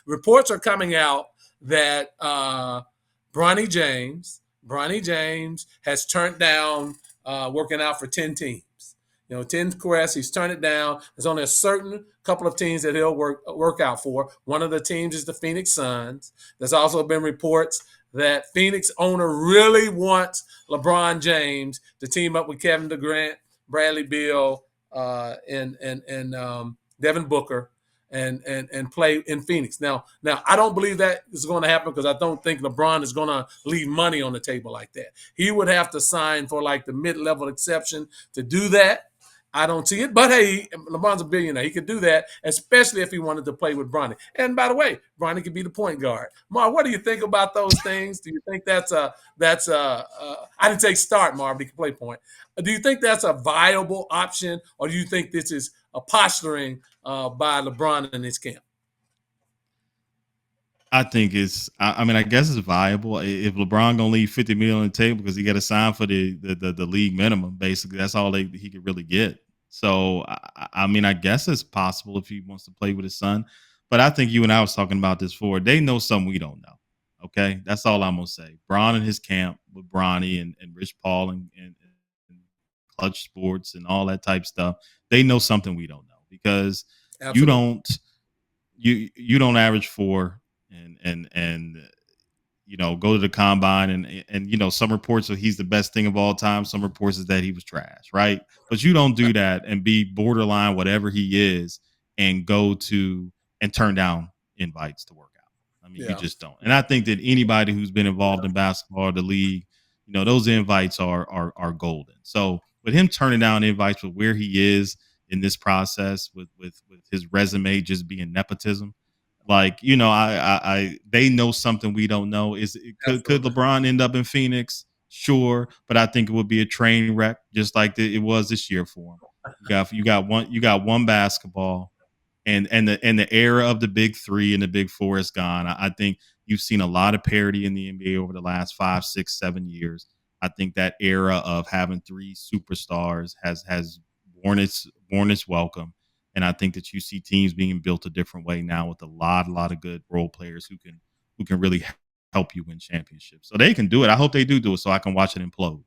reports are coming out that Bronny James has turned down working out for 10 teams. 10 requests, he's turned it down. There's only a certain couple of teams that he'll work out for. One of the teams is the Phoenix Suns. There's also been reports that Phoenix owner really wants LeBron James to team up with Kevin Durant, Bradley Beal, and Devin Booker and play in Phoenix. Now I don't believe that is going to happen because I don't think LeBron is going to leave money on the table like that. He would have to sign for like the mid-level exception to do that. I don't see it. But, hey, LeBron's a billionaire. He could do that, especially if he wanted to play with Bronny. And, by the way, Bronny could be the point guard. Marv, what do you think about those things? Do you think that's I didn't say start, Marv. He can play point. Do you think that's a viable option, or do you think this is a posturing by LeBron and his camp? I think I guess it's viable. If LeBron gonna leave $50 million on the table because he got to sign for the league minimum, basically, that's all he could really get. So I guess it's possible if he wants to play with his son. But I think you and I was talking about this before. They know something we don't know. Okay, that's all I'm gonna say. Bron and his camp with Bronny and Rich Paul and Clutch Sports and all that type stuff. They know something we don't know because Absolutely. you don't average 4. And go to the combine and some reports are he's the best thing of all time. Some reports is that he was trash, right? But you don't do that and be borderline whatever he is and go to and turn down invites to work out. You just don't. And I think that anybody who's been involved in basketball or the league, those invites are golden. So with him turning down invites with where he is in this process with his resume just being nepotism. They know something we don't know. Could LeBron end up in Phoenix? Sure, but I think it would be a train wreck, just like it was this year for him. You got one basketball, and the era of the big 3 and the big 4 is gone. I think you've seen a lot of parity in the NBA over the last 5, 6, 7 years. I think that era of having 3 superstars has worn its welcome. And I think that you see teams being built a different way now with a lot of good role players who can really help you win championships. So they can do it. I hope they do it so I can watch it implode.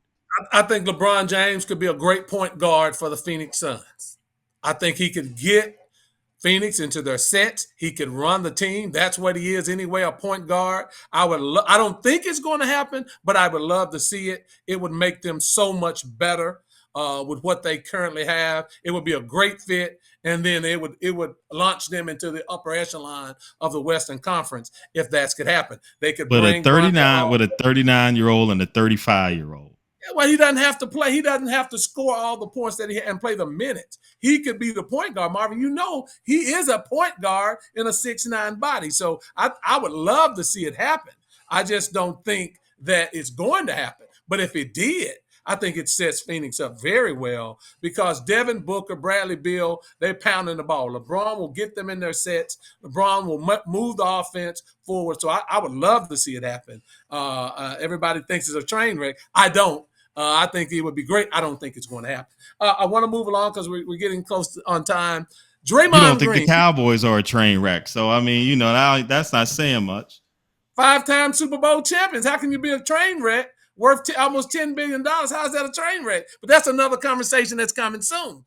I think LeBron James could be a great point guard for the Phoenix Suns. I think he could get Phoenix into their sets. He could run the team. That's what he is anyway, a point guard. I don't think it's going to happen, but I would love to see it. It would make them so much better. With what they currently have, it would be a great fit, and then it would launch them into the upper echelon of the Western Conference if that could happen. They could bring a 39-year-old and a 35-year-old. Yeah, well, he doesn't have to play. He doesn't have to score all the points that he had and play the minutes. He could be the point guard, Marvin. He is a point guard in a 6'9" body. So I would love to see it happen. I just don't think that it's going to happen. But if it did, I think it sets Phoenix up very well because Devin Booker, Bradley Beal, they're pounding the ball. LeBron will get them in their sets. LeBron will move the offense forward. So I would love to see it happen. Everybody thinks it's a train wreck. I don't. I think it would be great. I don't think it's going to happen. I want to move along because we're getting close on time. Draymond Green. You don't think the Cowboys are a train wreck. So, that's not saying much. 5-time Super Bowl champions. How can you be a train wreck? Worth almost $10 billion. How is that a train wreck? But that's another conversation that's coming soon.